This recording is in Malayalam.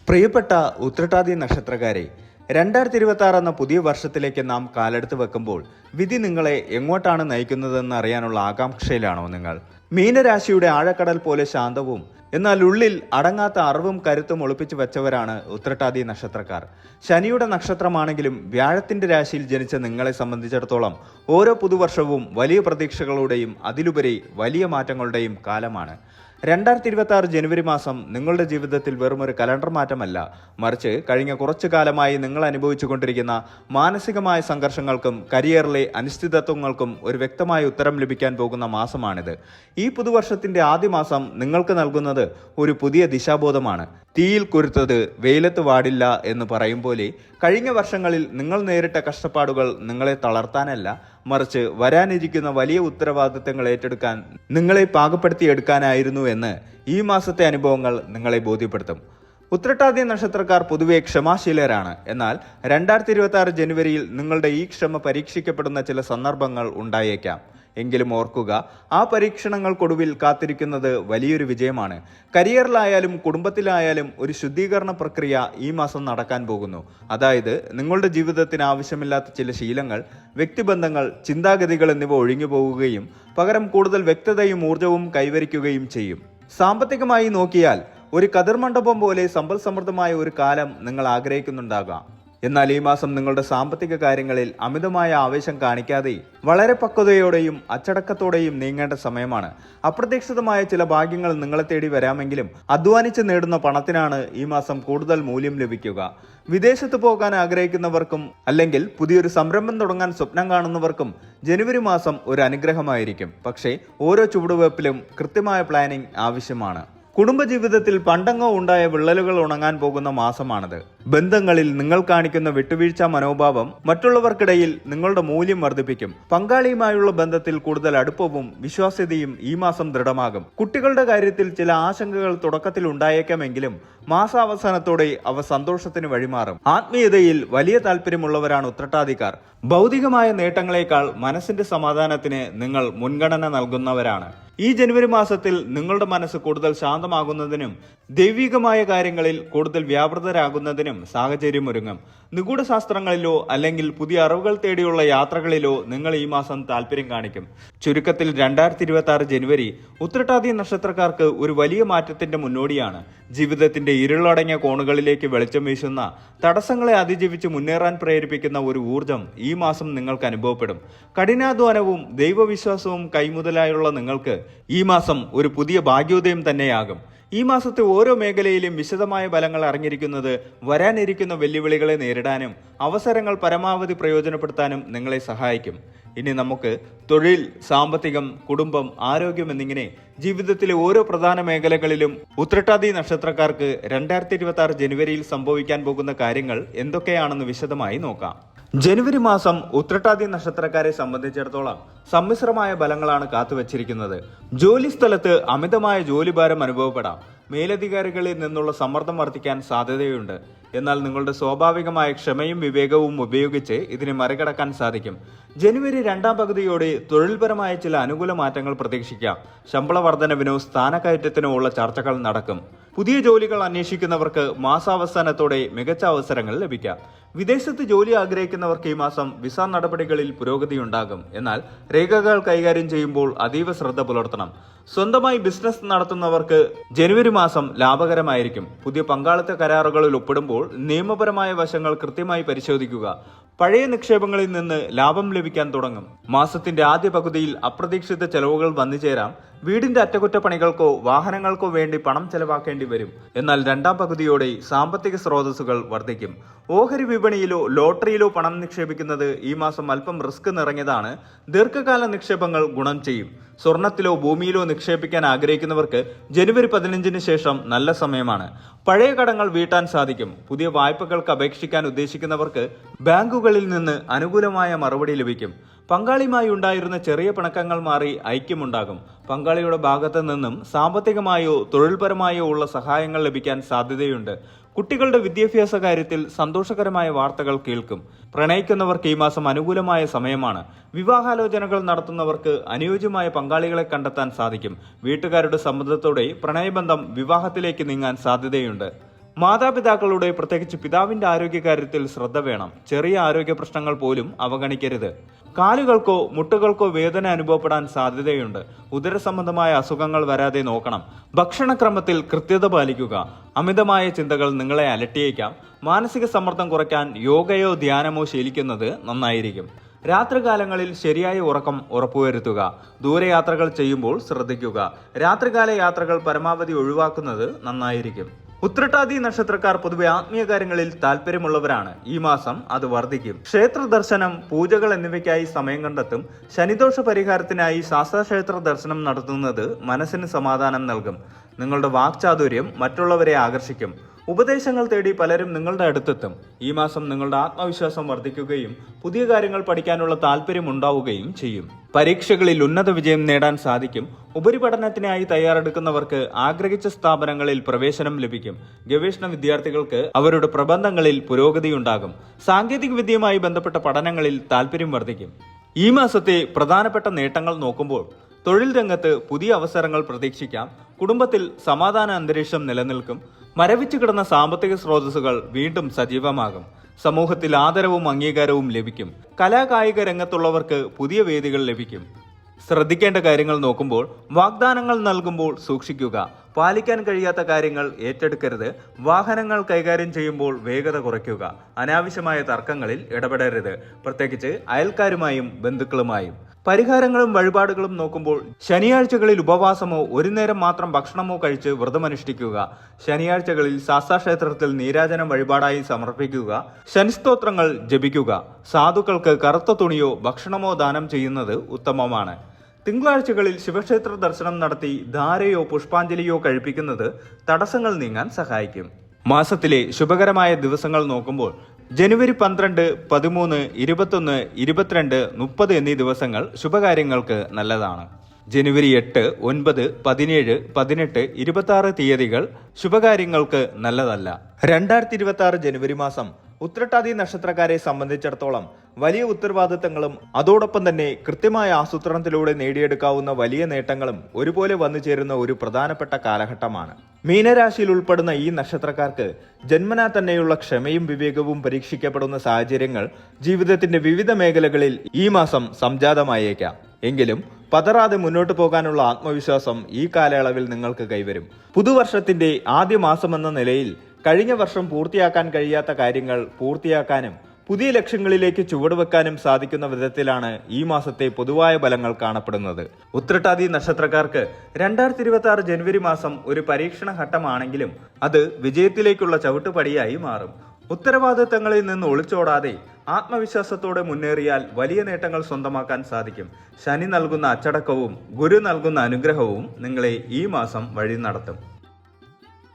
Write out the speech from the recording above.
പ്രിയപ്പെട്ട ഉത്രട്ടാതി നക്ഷത്രക്കാരെ, 2026 എന്ന പുതിയ വർഷത്തിലേക്ക് നാം കാലെടുത്ത് വെക്കുമ്പോൾ വിധി നിങ്ങളെ എങ്ങോട്ടാണ് നയിക്കുന്നതെന്ന് അറിയാനുള്ള ആകാംക്ഷയിലാണോ നിങ്ങൾ? മീനരാശിയുടെ ആഴക്കടൽ പോലെ ശാന്തവും എന്നാൽ ഉള്ളിൽ അടങ്ങാത്ത അറിവും കരുത്തും ഒളിപ്പിച്ചു വെച്ചവരാണ് ഉത്രട്ടാതി നക്ഷത്രക്കാർ. ശനിയുടെ നക്ഷത്രമാണെങ്കിലും വ്യാഴത്തിന്റെ രാശിയിൽ ജനിച്ച നിങ്ങളെ സംബന്ധിച്ചിടത്തോളം ഓരോ പുതുവർഷവും വലിയ പ്രതീക്ഷകളുടെയും അതിലുപരി വലിയ മാറ്റങ്ങളുടെയും കാലമാണ്. 2026 ജനുവരി മാസം നിങ്ങളുടെ ജീവിതത്തിൽ വെറുമൊരു കലണ്ടർ മാറ്റമല്ല, മറിച്ച് കഴിഞ്ഞ കുറച്ചു കാലമായി നിങ്ങൾ അനുഭവിച്ചു കൊണ്ടിരിക്കുന്ന മാനസികമായ സംഘർഷങ്ങൾക്കും കരിയറിലെ അനിശ്ചിതത്വങ്ങൾക്കും ഒരു വ്യക്തമായ ഉത്തരം ലഭിക്കാൻ പോകുന്ന മാസമാണിത്. ഈ പുതുവർഷത്തിന്റെ ആദ്യ മാസം നിങ്ങൾക്ക് നൽകുന്നത് ഒരു പുതിയ ദിശാബോധമാണ്. തീയിൽ കുരുത്തത് വെയിലത്ത് വാടില്ല എന്ന് പറയും പോലെ കഴിഞ്ഞ വർഷങ്ങളിൽ നിങ്ങൾ നേരിട്ട കഷ്ടപ്പാടുകൾ നിങ്ങളെ തളർത്താനല്ല, മറിച്ച് വരാനിരിക്കുന്ന വലിയ ഉത്തരവാദിത്തങ്ങൾ ഏറ്റെടുക്കാൻ നിങ്ങളെ പാകപ്പെടുത്തിയെടുക്കാനായിരുന്നു എന്ന് ഈ മാസത്തെ അനുഭവങ്ങൾ നിങ്ങളെ ബോധ്യപ്പെടുത്തും. ഉത്രട്ടാതി നക്ഷത്രക്കാർ പൊതുവെ ക്ഷമാശീലരാണ്. എന്നാൽ 2026 ജനുവരിയിൽ നിങ്ങളുടെ ഈ ക്ഷമ പരീക്ഷിക്കപ്പെടുന്ന ചില സന്ദർഭങ്ങൾ ഉണ്ടായേക്കാം. എങ്കിലും ഓർക്കുക, ആ പരീക്ഷണങ്ങൾക്കൊടുവിൽ കാത്തിരിക്കുന്നത് വലിയൊരു വിജയമാണ്. കരിയറിലായാലും കുടുംബത്തിലായാലും ഒരു ശുദ്ധീകരണ പ്രക്രിയ ഈ മാസം നടക്കാൻ പോകുന്നു. അതായത് നിങ്ങളുടെ ജീവിതത്തിന് ആവശ്യമില്ലാത്ത ചില ശീലങ്ങൾ, വ്യക്തിബന്ധങ്ങൾ, ചിന്താഗതികൾ എന്നിവ ഒഴിഞ്ഞു പോവുകയും പകരം കൂടുതൽ വ്യക്തതയും ഊർജവും കൈവരിക്കുകയും ചെയ്യും. സാമ്പത്തികമായി നോക്കിയാൽ ഒരു കതിർമണ്ഡപം പോലെ സമ്പൽ സമൃദ്ധമായ ഒരു കാലം നിങ്ങൾ ആഗ്രഹിക്കുന്നുണ്ടാകാം. എന്നാൽ ഈ മാസം നിങ്ങളുടെ സാമ്പത്തിക കാര്യങ്ങളിൽ അമിതമായ ആവേശം കാണിക്കാതെ വളരെ പക്വതയോടെയും അച്ചടക്കത്തോടെയും നീങ്ങേണ്ട സമയമാണ്. അപ്രതീക്ഷിതമായ ചില ഭാഗ്യങ്ങൾ നിങ്ങളെ തേടി വരാമെങ്കിലും അധ്വാനിച്ച് നേടുന്ന പണത്തിനാണ് ഈ മാസം കൂടുതൽ മൂല്യം ലഭിക്കുക. വിദേശത്ത് പോകാൻ ആഗ്രഹിക്കുന്നവർക്കും അല്ലെങ്കിൽ പുതിയൊരു സംരംഭം തുടങ്ങാൻ സ്വപ്നം കാണുന്നവർക്കും ജനുവരി മാസം ഒരു അനുഗ്രഹമായിരിക്കും. പക്ഷേ ഓരോ ചുവടുവയ്പിലും കൃത്യമായ പ്ലാനിംഗ് ആവശ്യമാണ്. കുടുംബജീവിതത്തിൽ പണ്ടങ്ങോ ഉണ്ടായ വിള്ളലുകൾ ഉണങ്ങാൻ പോകുന്ന മാസമാണിത്. ബന്ധങ്ങളിൽ നിങ്ങൾ കാണിക്കുന്ന വിട്ടുവീഴ്ച മനോഭാവം മറ്റുള്ളവർക്കിടയിൽ നിങ്ങളുടെ മൂല്യം വർദ്ധിപ്പിക്കും. പങ്കാളിയുമായുള്ള ബന്ധത്തിൽ കൂടുതൽ അടുപ്പവും വിശ്വാസ്യതയും ഈ മാസം ദൃഢമാകും. കുട്ടികളുടെ കാര്യത്തിൽ ചില ആശങ്കകൾ തുടക്കത്തിൽ ഉണ്ടായേക്കാമെങ്കിലും മാസാവസാനത്തോടെ അവ സന്തോഷത്തിന് വഴിമാറും. ആത്മീയതയിൽ വലിയ താല്പര്യമുള്ളവരാണ് ഉത്രട്ടാതിക്കാർ. ഭൗതികമായ നേട്ടങ്ങളെക്കാൾ മനസ്സിന്റെ സമാധാനത്തിന് നിങ്ങൾ മുൻഗണന നൽകുന്നവരാണ്. ഈ ജനുവരി മാസത്തിൽ നിങ്ങളുടെ മനസ്സ് കൂടുതൽ ശാന്തമാകുന്നതിനും ദൈവികമായ കാര്യങ്ങളിൽ കൂടുതൽ വ്യാപൃതരാകുന്നതിനും സാഹചര്യമൊരുങ്ങും. നിഗൂഢശാസ്ത്രങ്ങളിലോ അല്ലെങ്കിൽ പുതിയ അറിവുകൾ തേടിയുള്ള യാത്രകളിലോ നിങ്ങൾ ഈ മാസം താല്പര്യം കാണിക്കും. ചുരുക്കത്തിൽ 2026 ജനുവരി ഉത്രട്ടാതി നക്ഷത്രക്കാർക്ക് ഒരു വലിയ മാറ്റത്തിന്റെ മുന്നോടിയാണ്. ജീവിതത്തിന്റെ ഇരുളടങ്ങിയ കോണുകളിലേക്ക് വെളിച്ചം വീശുന്ന, തടസ്സങ്ങളെ അതിജീവിച്ച് മുന്നേറാൻ പ്രേരിപ്പിക്കുന്ന ഒരു ഊർജം ഈ മാസം നിങ്ങൾക്ക് അനുഭവപ്പെടും. കഠിനാധ്വാനവും ദൈവവിശ്വാസവും കൈമുതലായുള്ള നിങ്ങൾക്ക് ഈ മാസം ഒരു പുതിയ ഭാഗ്യോദയം തന്നെയാകും. ഈ മാസത്തെ ഓരോ മേഖലയിലും വിശദമായ ഫലങ്ങൾ അറിഞ്ഞിരിക്കുന്നത് വരാനിരിക്കുന്ന വെല്ലുവിളികളെ നേരിടാനും അവസരങ്ങൾ പരമാവധി പ്രയോജനപ്പെടുത്താനും നിങ്ങളെ സഹായിക്കും. ഇനി നമുക്ക് തൊഴിൽ, സാമ്പത്തികം, കുടുംബം, ആരോഗ്യം എന്നിങ്ങനെ ജീവിതത്തിലെ ഓരോ പ്രധാന മേഖലകളിലും ഉത്രട്ടാതി നക്ഷത്രക്കാർക്ക് 2026 ജനുവരിയിൽ സംഭവിക്കാൻ പോകുന്ന കാര്യങ്ങൾ എന്തൊക്കെയാണെന്ന് വിശദമായി നോക്കാം. ജനുവരി മാസം ഉത്രട്ടാതി നക്ഷത്രക്കാരെ സംബന്ധിച്ചിടത്തോളം സമ്മിശ്രമായ ഫലങ്ങളാണ് കാത്തുവച്ചിരിക്കുന്നത്. ജോലി സ്ഥലത്ത് അമിതമായ ജോലിഭാരം അനുഭവപ്പെടാം. മേലധികാരികളിൽ നിന്നുള്ള സമ്മർദ്ദം വർദ്ധിക്കാൻ സാധ്യതയുണ്ട്. എന്നാൽ നിങ്ങളുടെ സ്വാഭാവികമായ ക്ഷമയും വിവേകവും ഉപയോഗിച്ച് ഇതിനെ മറികടക്കാൻ സാധിക്കും. ജനുവരി രണ്ടാം പകുതിയോടെ തൊഴിൽപരമായ ചില അനുകൂല മാറ്റങ്ങൾ പ്രതീക്ഷിക്കാം. ശമ്പള വർധനവിനോ സ്ഥാനക്കയറ്റത്തിനോ ഉള്ള ചർച്ചകൾ നടക്കും. പുതിയ ജോലികൾ അന്വേഷിക്കുന്നവർക്ക് മാസാവസാനത്തോടെ മികച്ച അവസരങ്ങൾ ലഭിക്കാം. വിദേശത്ത് ജോലി ആഗ്രഹിക്കുന്നവർക്ക് ഈ മാസം വിസ നടപടികളിൽ പുരോഗതിയുണ്ടാകും. എന്നാൽ രേഖകൾ കൈകാര്യം ചെയ്യുമ്പോൾ അതീവ ശ്രദ്ധ പുലർത്തണം. സ്വന്തമായി ബിസിനസ് നടത്തുന്നവർക്ക് ജനുവരി മാസം ലാഭകരമായിരിക്കും. പുതിയ പങ്കാളിത്ത കരാറുകളിൽ ഒപ്പിടുമ്പോൾ നിയമപരമായ വശങ്ങൾ കൃത്യമായി പരിശോധിക്കുക. പഴയ നിക്ഷേപങ്ങളിൽ നിന്ന് ലാഭം ലഭിക്കാൻ തുടങ്ങും. മാസത്തിന്റെ ആദ്യ പകുതിയിൽ അപ്രതീക്ഷിത ചെലവുകൾ വന്നുചേരാം. വീടിന്റെ അറ്റകുറ്റപ്പണികൾക്കോ വാഹനങ്ങൾക്കോ വേണ്ടി പണം ചെലവാക്കേണ്ടി വരും. എന്നാൽ രണ്ടാം പകുതിയോടെ സാമ്പത്തിക സ്രോതസ്സുകൾ വർദ്ധിക്കും. ഓഹരി വിപണിയിലോ ലോട്ടറിയിലോ പണം നിക്ഷേപിക്കുന്നത് ഈ മാസം അല്പം റിസ്ക് നിറഞ്ഞതാണ്. ദീർഘകാല നിക്ഷേപങ്ങൾ ഗുണം ചെയ്യും. സ്വർണത്തിലോ ഭൂമിയിലോ നിക്ഷേപിക്കാൻ ആഗ്രഹിക്കുന്നവർക്ക് ജനുവരി 15-ന് ശേഷം നല്ല സമയമാണ്. പഴയ കടങ്ങൾ വീട്ടാൻ സാധിക്കും. പുതിയ വായ്പകൾക്ക് അപേക്ഷിക്കാൻ ഉദ്ദേശിക്കുന്നവർക്ക് ബാങ്കുകളിൽ നിന്ന് അനുകൂലമായ മറുപടി ലഭിക്കും. പങ്കാളിയുമായി ഉണ്ടായിരുന്ന ചെറിയ പിണക്കങ്ങൾ മാറി ഐക്യമുണ്ടാകും. പങ്കാളിയുടെ ഭാഗത്തു നിന്നും സാമ്പത്തികമായോ തൊഴിൽപരമായോ ഉള്ള സഹായങ്ങൾ ലഭിക്കാൻ സാധ്യതയുണ്ട്. കുട്ടികളുടെ വിദ്യാഭ്യാസ കാര്യത്തിൽ സന്തോഷകരമായ വാർത്തകൾ കേൾക്കും. പ്രണയിക്കുന്നവർക്ക് ഈ മാസം അനുകൂലമായ സമയമാണ്. വിവാഹാലോചനകൾ നടത്തുന്നവർക്ക് അനുയോജ്യമായ പങ്കാളികളെ കണ്ടെത്താൻ സാധിക്കും. വീട്ടുകാരുടെ സമ്മതത്തോടെ പ്രണയബന്ധം വിവാഹത്തിലേക്ക് നീങ്ങാൻ സാധ്യതയുണ്ട്. മാതാപിതാക്കളുടെ പ്രത്യേകിച്ച് പിതാവിന്റെ ആരോഗ്യകാര്യത്തിൽ ശ്രദ്ധ വേണം. ചെറിയ ആരോഗ്യ പ്രശ്നങ്ങൾ പോലും അവഗണിക്കരുത്. കാലുകൾക്കോ മുട്ടുകൾക്കോ വേദന അനുഭവപ്പെടാൻ സാധ്യതയുണ്ട്. ഉദര സംബന്ധമായ അസുഖങ്ങൾ വരാതെ നോക്കണം. ഭക്ഷണക്രമത്തിൽ കൃത്യത പാലിക്കുക. അമിതമായ ചിന്തകൾ നിങ്ങളെ അലട്ടിയേക്കാം. മാനസിക സമ്മർദ്ദം കുറയ്ക്കാൻ യോഗയോ ധ്യാനമോ ശീലിക്കുന്നത് നന്നായിരിക്കും. രാത്രികാലങ്ങളിൽ ശരിയായ ഉറക്കം ഉറപ്പുവരുത്തുക. ദൂരയാത്രകൾ ചെയ്യുമ്പോൾ ശ്രദ്ധിക്കുക. രാത്രികാല യാത്രകൾ പരമാവധി ഒഴിവാക്കുന്നത് നന്നായിരിക്കും. ഉത്രട്ടാതി നക്ഷത്രക്കാർ പൊതുവെ ആത്മീയ കാര്യങ്ങളിൽ താല്പര്യമുള്ളവരാണ്. ഈ മാസം അത് വർദ്ധിക്കും. ക്ഷേത്ര ദർശനം, പൂജകൾ എന്നിവയ്ക്കായി സമയം കണ്ടെത്തും. ശനിദോഷ പരിഹാരത്തിനായി ശാസ്താക്ഷേത്ര ദർശനം നടത്തുന്നത് മനസ്സിന് സമാധാനം നൽകും. നിങ്ങളുടെ വാക്ചാതുര്യം മറ്റുള്ളവരെ ആകർഷിക്കും. ഉപദേശങ്ങൾ തേടി പലരും നിങ്ങളുടെ അടുത്തെത്തും. ഈ മാസം നിങ്ങളുടെ ആത്മവിശ്വാസം വർദ്ധിക്കുകയും പുതിയ കാര്യങ്ങൾ പഠിക്കാനുള്ള താല്പര്യം ഉണ്ടാവുകയും ചെയ്യും. പരീക്ഷകളിൽ ഉന്നത വിജയം നേടാൻ സാധിക്കും. ഉപരിപഠനത്തിനായി തയ്യാറെടുക്കുന്നവർക്ക് ആഗ്രഹിച്ച സ്ഥാപനങ്ങളിൽ പ്രവേശനം ലഭിക്കും. ഗവേഷണ വിദ്യാർത്ഥികൾക്ക് അവരുടെ പ്രബന്ധങ്ങളിൽ പുരോഗതിയുണ്ടാകും. സാങ്കേതിക വിദ്യയുമായി ബന്ധപ്പെട്ട പഠനങ്ങളിൽ താല്പര്യം വർദ്ധിക്കും. ഈ മാസത്തെ പ്രധാനപ്പെട്ട നേട്ടങ്ങൾ നോക്കുമ്പോൾ തൊഴിൽ രംഗത്ത് പുതിയ അവസരങ്ങൾ പ്രതീക്ഷിക്കാം. കുടുംബത്തിൽ സമാധാന അന്തരീക്ഷം നിലനിൽക്കും. മരവിച്ചു കിടന്ന സാമ്പത്തിക സ്രോതസ്സുകൾ വീണ്ടും സജീവമാകും. സമൂഹത്തിൽ ആദരവും അംഗീകാരവും ലഭിക്കും. കലാകായിക രംഗത്തുള്ളവർക്ക് പുതിയ വേദികൾ ലഭിക്കും. ശ്രദ്ധിക്കേണ്ട കാര്യങ്ങൾ നോക്കുമ്പോൾ വാഗ്ദാനങ്ങൾ നൽകുമ്പോൾ സൂക്ഷിക്കുക. പാലിക്കാൻ കഴിയാത്ത കാര്യങ്ങൾ ഏറ്റെടുക്കരുത്. വാഹനങ്ങൾ കൈകാര്യം ചെയ്യുമ്പോൾ വേഗത കുറയ്ക്കുക. അനാവശ്യമായ തർക്കങ്ങളിൽ ഇടപെടരുത്, പ്രത്യേകിച്ച് അയൽക്കാരുമായും ബന്ധുക്കളുമായും. പരിഹാരങ്ങളും വഴിപാടുകളും നോക്കുമ്പോൾ ശനിയാഴ്ചകളിൽ ഉപവാസമോ ഒരു നേരം മാത്രം ഭക്ഷണമോ കഴിച്ച് വ്രതമനുഷ്ഠിക്കുക. ശനിയാഴ്ചകളിൽ ശാസ്താക്ഷേത്രത്തിൽ നീരാജനം വഴിപാടായി സമർപ്പിക്കുക. ശനിസ്തോത്രങ്ങൾ ജപിക്കുക. സാധുക്കൾക്ക് കറുത്ത തുണിയോ ഭക്ഷണമോ ദാനം ചെയ്യുന്നത് ഉത്തമമാണ്. തിങ്കളാഴ്ചകളിൽ ശിവക്ഷേത്ര ദർശനം നടത്തി ധാരയോ പുഷ്പാഞ്ജലിയോ കഴിപ്പിക്കുന്നത് തടസ്സങ്ങൾ നീങ്ങാൻ സഹായിക്കും. മാസത്തിലെ ശുഭകരമായ ദിവസങ്ങൾ നോക്കുമ്പോൾ ജനുവരി 12, 13, 21, 22, 30 എന്നീ ദിവസങ്ങൾ ശുഭകാര്യങ്ങൾക്ക് നല്ലതാണ്. ജനുവരി 8, 9, 17, 18, 26 തീയതികൾ ശുഭകാര്യങ്ങൾക്ക് നല്ലതല്ല. 2026 ജനുവരി മാസം ഉത്രട്ടാതി നക്ഷത്രക്കാരെ സംബന്ധിച്ചിടത്തോളം വലിയ ഉത്തരവാദിത്തങ്ങളും അതോടൊപ്പം തന്നെ കൃത്യമായ ആസൂത്രണത്തിലൂടെ നേടിയെടുക്കാവുന്ന വലിയ നേട്ടങ്ങളും ഒരുപോലെ വന്നു ചേരുന്ന ഒരു പ്രധാനപ്പെട്ട കാലഘട്ടമാണ്. മീനരാശിയിൽ ഉൾപ്പെടുന്ന ഈ നക്ഷത്രക്കാർക്ക് ജന്മനാ തന്നെയുള്ള ക്ഷമയും വിവേകവും പരീക്ഷിക്കപ്പെടുന്ന സാഹചര്യങ്ങൾ ജീവിതത്തിന്റെ വിവിധ മേഖലകളിൽ ഈ മാസം സംജാതമായേക്കാം. എങ്കിലും പതറാതെ മുന്നോട്ട് പോകാനുള്ള ആത്മവിശ്വാസം ഈ കാലയളവിൽ നിങ്ങൾക്ക് കൈവരും. പുതുവർഷത്തിന്റെ ആദ്യ മാസമെന്ന നിലയിൽ കഴിഞ്ഞ വർഷം പൂർത്തിയാക്കാൻ കഴിയാത്ത കാര്യങ്ങൾ പൂർത്തിയാക്കാനും പുതിയ ലക്ഷ്യങ്ങളിലേക്ക് ചുവടുവെക്കാനും സാധിക്കുന്ന വിധത്തിലാണ് ഈ മാസത്തെ പൊതുവായ ഫലങ്ങൾ കാണപ്പെടുന്നത്. ഉത്രട്ടാതി നക്ഷത്രക്കാർക്ക് 2026 ജനുവരി മാസം ഒരു പരീക്ഷണ ഘട്ടമാണെങ്കിലും അത് വിജയത്തിലേക്കുള്ള ചവിട്ടുപടിയായി മാറും. ഉത്തരവാദിത്തങ്ങളിൽ നിന്ന് ഒളിച്ചോടാതെ ആത്മവിശ്വാസത്തോടെ മുന്നേറിയാൽ വലിയ നേട്ടങ്ങൾ സ്വന്തമാക്കാൻ സാധിക്കും. ശനി നൽകുന്ന അച്ചടക്കവും ഗുരു നൽകുന്ന അനുഗ്രഹവും നിങ്ങളെ ഈ മാസം വഴി നടത്തും.